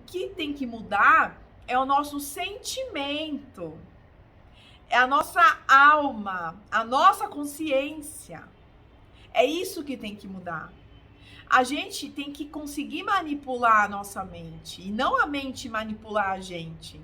que tem que mudar é o nosso sentimento, é a nossa alma, a nossa consciência. É isso que tem que mudar. A gente tem que conseguir manipular a nossa mente e não a mente manipular a gente.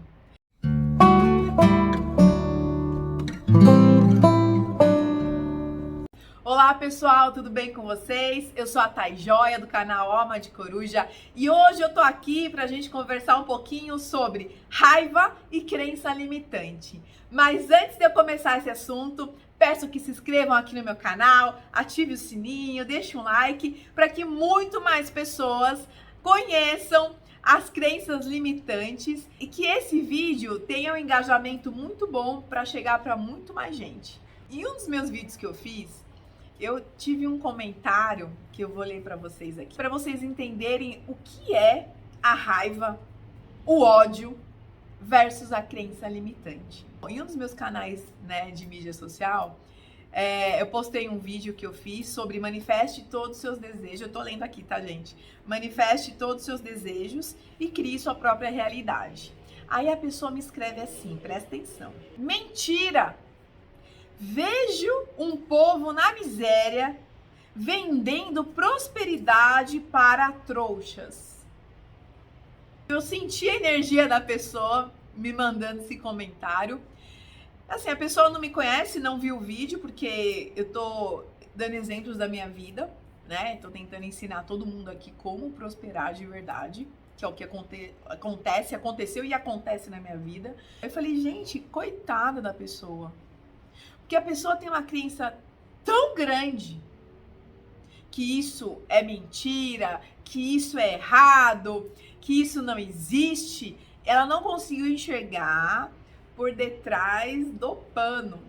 Olá pessoal, tudo bem com vocês? Eu sou a Thay Joia do canal Alma de Coruja e hoje eu tô aqui pra gente conversar um pouquinho sobre raiva e crença limitante. Mas antes de eu começar esse assunto, peço que se inscrevam aqui no meu canal, ative o sininho, deixe um like para que muito mais pessoas conheçam as crenças limitantes e que esse vídeo tenha um engajamento muito bom para chegar para muito mais gente. Em um dos meus vídeos que eu fiz, eu tive um comentário que eu vou ler para vocês aqui, para vocês entenderem o que é a raiva, o ódio versus a crença limitante. Em um dos meus canais, de mídia social, eu postei um vídeo que eu fiz sobre manifeste todos os seus desejos. Eu tô lendo aqui, tá, gente? Manifeste todos os seus desejos e crie sua própria realidade. Aí a pessoa me escreve assim, presta atenção. Mentira! Vejo um povo na miséria vendendo prosperidade para trouxas. Eu senti a energia da pessoa me mandando esse comentário. Assim, a pessoa não me conhece, não viu o vídeo, porque eu tô dando exemplos da minha vida, né? Tô tentando ensinar todo mundo aqui como prosperar de verdade, que é o que aconteceu e acontece na minha vida. Eu falei, gente, coitada da pessoa. Porque a pessoa tem uma crença tão grande que isso é mentira, que isso é errado, que isso não existe, ela não conseguiu enxergar por detrás do pano.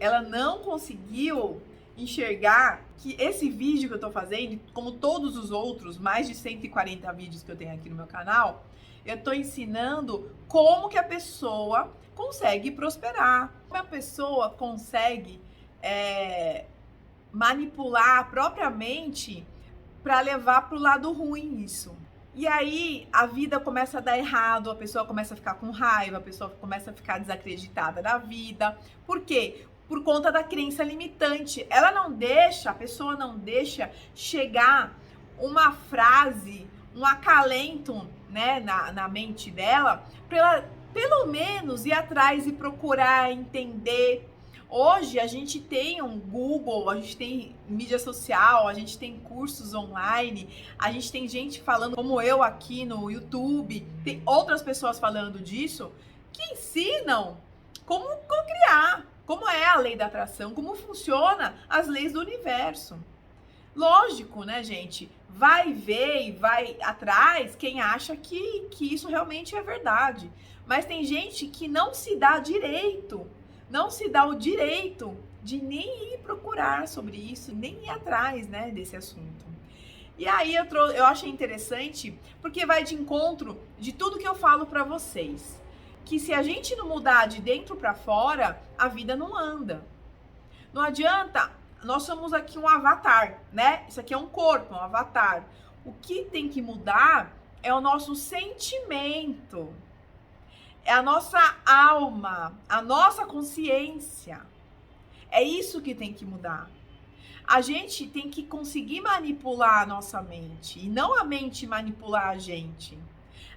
Ela não conseguiu enxergar que esse vídeo que eu tô fazendo, como todos os outros, mais de 140 vídeos que eu tenho aqui no meu canal, eu tô ensinando como que a pessoa consegue prosperar. Como a pessoa consegue manipular a própria mente para levar para o lado ruim isso. E aí a vida começa a dar errado, a pessoa começa a ficar com raiva, a pessoa começa a ficar desacreditada da vida. Por quê? Por conta da crença limitante. A pessoa não deixa chegar uma frase, um acalento, na mente dela, para ela pelo menos ir atrás e procurar entender. Hoje a gente tem um Google, a gente tem mídia social, a gente tem cursos online, a gente tem gente falando como eu aqui no YouTube, tem outras pessoas falando disso, que ensinam como criar, como é a lei da atração, como funciona as leis do universo. Lógico, né, gente? Vai ver e vai atrás quem acha que isso realmente é verdade. Mas tem gente que não se dá o direito de nem ir procurar sobre isso, nem ir atrás, desse assunto. E aí eu achei interessante, porque vai de encontro de tudo que eu falo pra vocês. Que se a gente não mudar de dentro pra fora, a vida não anda. Não adianta, nós somos aqui um avatar, né? Isso aqui é um corpo, um avatar. O que tem que mudar é o nosso sentimento. É a nossa alma, a nossa consciência. É isso que tem que mudar. A gente tem que conseguir manipular a nossa mente e não a mente manipular a gente.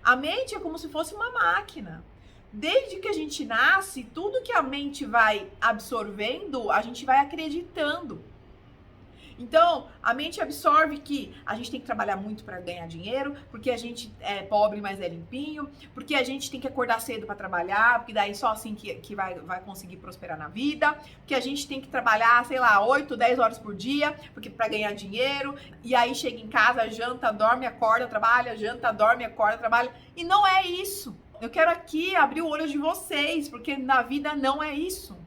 A mente é como se fosse uma máquina. Desde que a gente nasce, tudo que a mente vai absorvendo, a gente vai acreditando. Então, a mente absorve que a gente tem que trabalhar muito para ganhar dinheiro, porque a gente é pobre, mas é limpinho, porque a gente tem que acordar cedo para trabalhar, porque daí só assim que vai conseguir prosperar na vida, porque a gente tem que trabalhar, 8, 10 horas por dia, porque para ganhar dinheiro, e aí chega em casa, janta, dorme, acorda, trabalha, janta, dorme, acorda, trabalha, e não é isso. Eu quero aqui abrir o olho de vocês, porque na vida não é isso.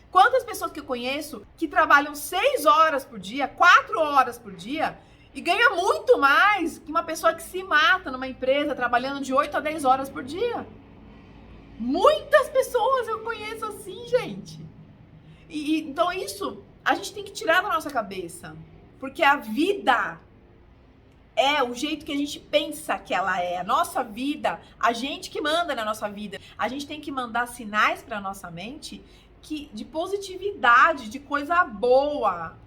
Quantas pessoas que eu conheço que trabalham 6 horas por dia, 4 horas por dia e ganha muito mais que uma pessoa que se mata numa empresa trabalhando de 8 a 10 horas por dia? Muitas pessoas eu conheço assim, gente. Então isso a gente tem que tirar da nossa cabeça, porque a vida é o jeito que a gente pensa que ela é. A nossa vida, a gente que manda na nossa vida. A gente tem que mandar sinais para nossa mente de positividade, de coisa boa.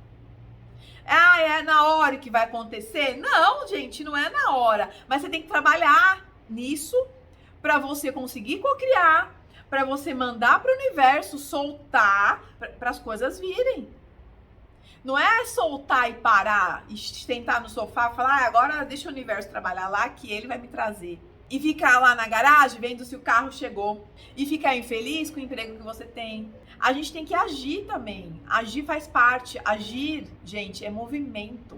Ah, é na hora que vai acontecer? Não, gente, não é na hora. Mas você tem que trabalhar nisso para você conseguir cocriar, para você mandar para o universo soltar, para as coisas virem. Não é soltar e parar e sentar no sofá e falar, agora deixa o universo trabalhar lá que ele vai me trazer. E ficar lá na garagem vendo se o carro chegou. E ficar infeliz com o emprego que você tem. A gente tem que agir também. Agir faz parte. Agir, gente, é movimento.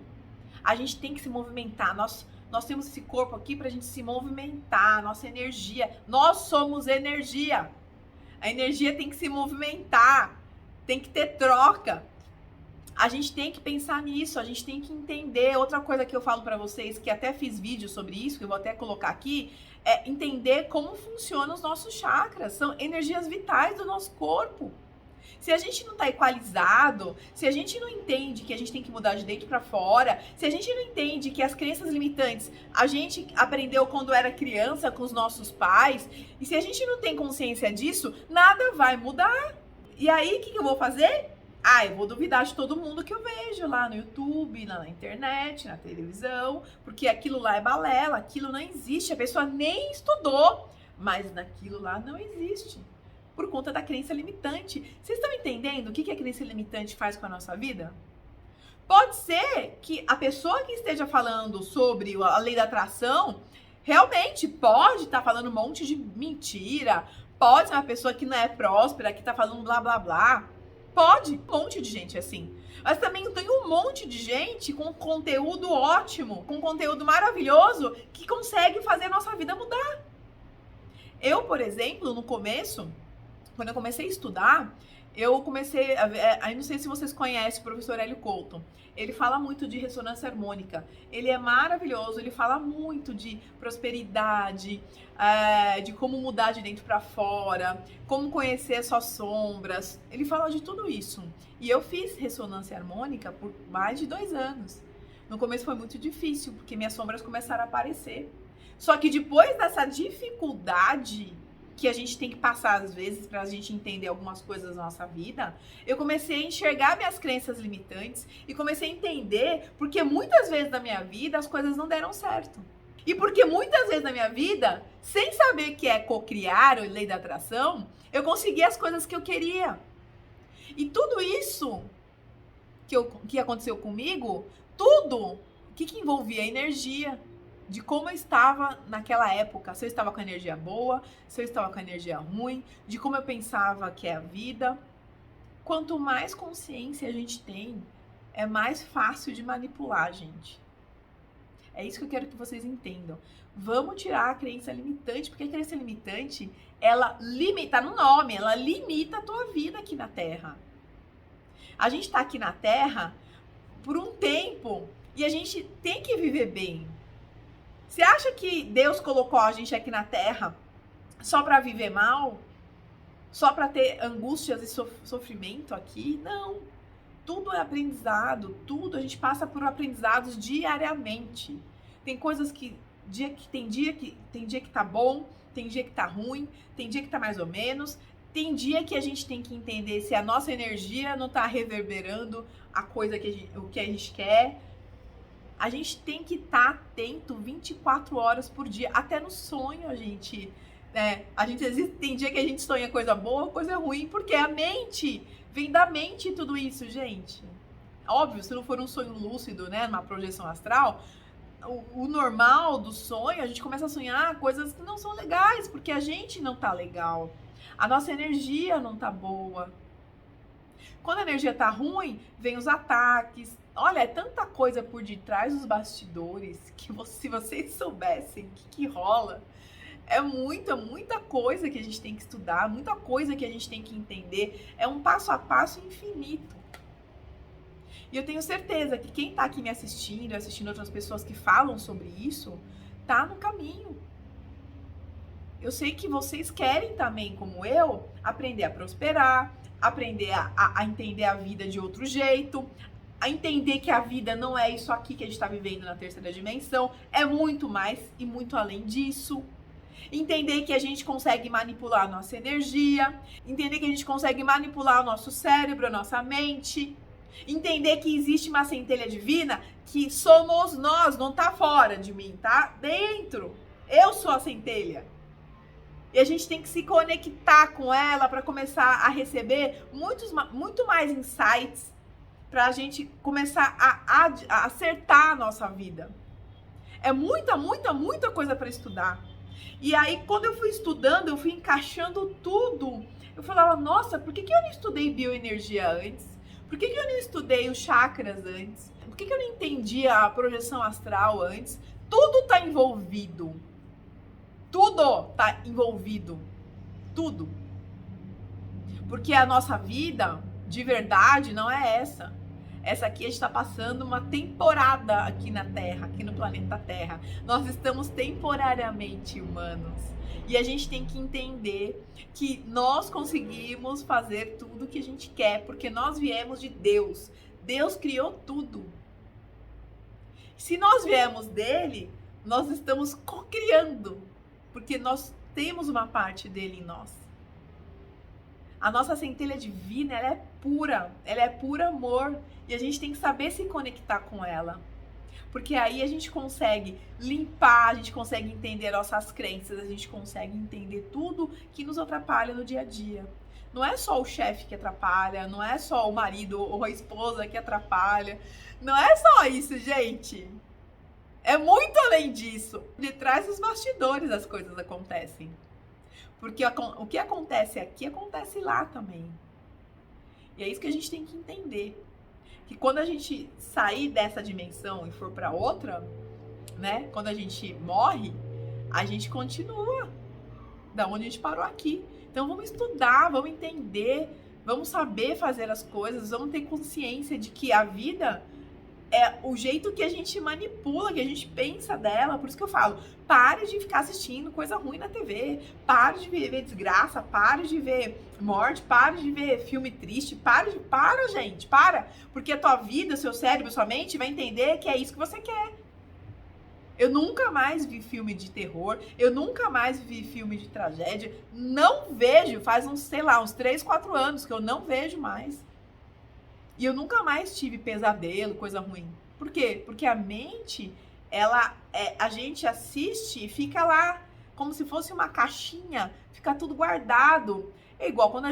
A gente tem que se movimentar. Nós temos esse corpo aqui pra gente se movimentar. Nossa energia. Nós somos energia. A energia tem que se movimentar. Tem que ter troca. A gente tem que pensar nisso, a gente tem que entender. Outra coisa que eu falo pra vocês, que até fiz vídeo sobre isso, que eu vou até colocar aqui, é entender como funcionam os nossos chakras. São energias vitais do nosso corpo. Se a gente não tá equalizado, se a gente não entende que a gente tem que mudar de dentro pra fora, se a gente não entende que as crenças limitantes a gente aprendeu quando era criança com os nossos pais, e se a gente não tem consciência disso, nada vai mudar. E aí, o que eu vou fazer? Eu vou duvidar de todo mundo que eu vejo lá no YouTube, lá na internet, na televisão, porque aquilo lá é balela, aquilo não existe, a pessoa nem estudou, mas naquilo lá não existe, por conta da crença limitante. Vocês estão entendendo o que a crença limitante faz com a nossa vida? Pode ser que a pessoa que esteja falando sobre a lei da atração, realmente pode estar falando um monte de mentira, pode ser uma pessoa que não é próspera, que está falando blá blá blá. Pode, um monte de gente assim. Mas também tem um monte de gente com conteúdo ótimo, com conteúdo maravilhoso, que consegue fazer a nossa vida mudar. Eu, por exemplo, no começo, quando eu comecei a estudar, aí não sei se vocês conhecem o professor Hélio Couto. Ele fala muito de ressonância harmônica. Ele é maravilhoso, ele fala muito de prosperidade, de como mudar de dentro para fora, como conhecer as suas sombras. Ele fala de tudo isso. E eu fiz ressonância harmônica por mais de 2 anos. No começo foi muito difícil, porque minhas sombras começaram a aparecer. Só que depois dessa dificuldade que a gente tem que passar às vezes pra gente entender algumas coisas da nossa vida, eu comecei a enxergar minhas crenças limitantes e comecei a entender porque muitas vezes na minha vida as coisas não deram certo. E porque muitas vezes na minha vida, sem saber que é cocriar ou lei da atração, eu consegui as coisas que eu queria. E tudo isso que aconteceu comigo, tudo, o que envolvia? Energia. De como eu estava naquela época, se eu estava com a energia boa, se eu estava com a energia ruim, de como eu pensava que é a vida. Quanto mais consciência a gente tem, é mais fácil de manipular, gente. É isso que eu quero que vocês entendam. Vamos tirar a crença limitante, porque a crença limitante, ela limita, no nome, ela limita a tua vida aqui na Terra. A gente está aqui na Terra por um tempo e a gente tem que viver bem. Você acha que Deus colocou a gente aqui na Terra só para viver mal? Só para ter angústias e sofrimento aqui? Não. Tudo é aprendizado, tudo a gente passa por aprendizados diariamente. Tem coisas que tem dia que tá bom, tem dia que tá ruim, tem dia que tá mais ou menos. Tem dia que a gente tem que entender se a nossa energia não tá reverberando o que a gente quer. A gente tem que estar atento 24 horas por dia, até no sonho a gente tem dia que a gente sonha coisa boa, coisa ruim, porque a mente, vem da mente tudo isso, gente. Óbvio, se não for um sonho lúcido, né, numa projeção astral, o normal do sonho, a gente começa a sonhar coisas que não são legais, porque a gente não tá legal, a nossa energia não tá boa. Quando a energia tá ruim, vem os ataques. Olha, é tanta coisa por detrás dos bastidores que se vocês soubessem o que rola, é muita coisa que a gente tem que estudar, muita coisa que a gente tem que entender. É um passo a passo infinito. E eu tenho certeza que quem tá aqui me assistindo outras pessoas que falam sobre isso, tá no caminho. Eu sei que vocês querem também, como eu, aprender a prosperar, aprender a entender a vida de outro jeito, a entender que a vida não é isso aqui que a gente está vivendo na terceira dimensão, é muito mais e muito além disso. Entender que a gente consegue manipular a nossa energia, entender que a gente consegue manipular o nosso cérebro, a nossa mente, entender que existe uma centelha divina que somos nós, não tá fora de mim, tá dentro. Eu sou a centelha. E a gente tem que se conectar com ela para começar a receber muito mais insights, para a gente começar a acertar a nossa vida. É muita coisa para estudar. E aí, quando eu fui estudando, eu fui encaixando tudo. Eu falava, nossa, por que eu não estudei bioenergia antes? Por que eu não estudei os chakras antes? Por que eu não entendia a projeção astral antes? Tudo tá envolvido. Tudo tá envolvido. Tudo. Porque a nossa vida, de verdade, não é essa. Essa aqui a gente está passando uma temporada aqui na Terra, aqui no planeta Terra. Nós estamos temporariamente humanos. E a gente tem que entender que nós conseguimos fazer tudo o que a gente quer, porque nós viemos de Deus. Deus criou tudo. Se nós viemos dele, nós estamos co-criando, porque nós temos uma parte dele em nós. A nossa centelha divina, ela é puro amor, e a gente tem que saber se conectar com ela. Porque aí a gente consegue limpar, a gente consegue entender nossas crenças, a gente consegue entender tudo que nos atrapalha no dia a dia. Não é só o chefe que atrapalha, não é só o marido ou a esposa que atrapalha, não é só isso, gente. É muito além disso. De trás dos bastidores as coisas acontecem. Porque o que acontece aqui, acontece lá também. E é isso que a gente tem que entender. Que quando a gente sair dessa dimensão e for para outra, né? Quando a gente morre, a gente continua da onde a gente parou aqui. Então vamos estudar, vamos entender, vamos saber fazer as coisas, vamos ter consciência de que a vida é o jeito que a gente manipula, que a gente pensa dela. Por isso que eu falo, pare de ficar assistindo coisa ruim na TV, pare de ver desgraça, pare de ver morte, pare de ver filme triste, para, gente, para. Porque a tua vida, seu cérebro, sua mente vai entender que é isso que você quer. Eu nunca mais vi filme de terror, eu nunca mais vi filme de tragédia, não vejo, faz uns 3, 4 anos que eu não vejo mais. E eu nunca mais tive pesadelo, coisa ruim. Por quê? Porque a mente, a gente assiste e fica lá, como se fosse uma caixinha, fica tudo guardado. É igual quando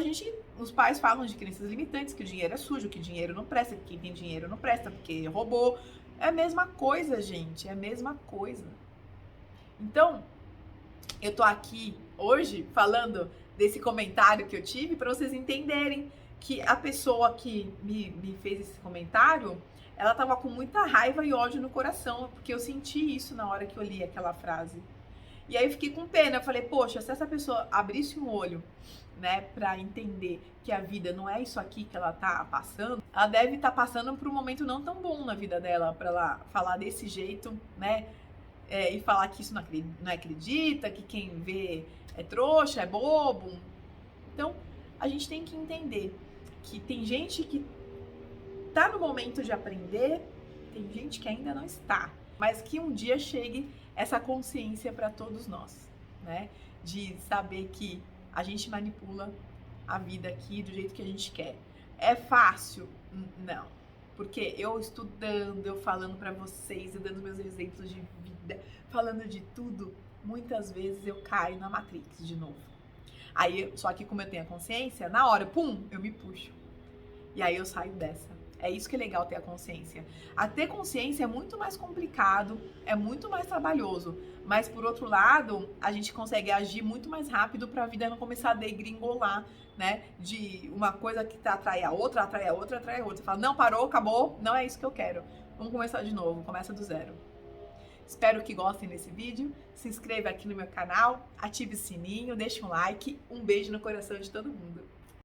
os pais falam de crenças limitantes, que o dinheiro é sujo, que o dinheiro não presta, que quem tem dinheiro não presta, porque roubou. É a mesma coisa, gente, é a mesma coisa. Então, eu tô aqui hoje falando desse comentário que eu tive para vocês entenderem que a pessoa que me fez esse comentário, ela tava com muita raiva e ódio no coração, porque eu senti isso na hora que eu li aquela frase. E aí eu fiquei com pena, eu falei, poxa, se essa pessoa abrisse um olho, né, pra entender que a vida não é isso aqui que ela tá passando, ela deve estar passando por um momento não tão bom na vida dela, pra ela falar desse jeito, né, e falar que isso não acredita, que quem vê é trouxa, é bobo. Então, a gente tem que entender que tem gente que tá no momento de aprender, tem gente que ainda não está, mas que um dia chegue essa consciência para todos nós, né? De saber que a gente manipula a vida aqui do jeito que a gente quer. É fácil? Não. Porque eu estudando, eu falando para vocês, eu dando meus exemplos de vida, falando de tudo, muitas vezes eu caio na Matrix de novo. Aí, só que como eu tenho a consciência, na hora, pum, eu me puxo. E aí eu saio dessa. É isso que é legal, ter a consciência. A ter consciência é muito mais complicado, é muito mais trabalhoso. Mas, por outro lado, a gente consegue agir muito mais rápido para a vida não começar a degringolar, né? De uma coisa que atrai a outra, atrai a outra, atrai a outra. Você fala, não, parou, acabou, não é isso que eu quero. Vamos começar de novo, começa do zero. Espero que gostem desse vídeo. Se inscreva aqui no meu canal, ative o sininho, deixe um like. Um beijo no coração de todo mundo.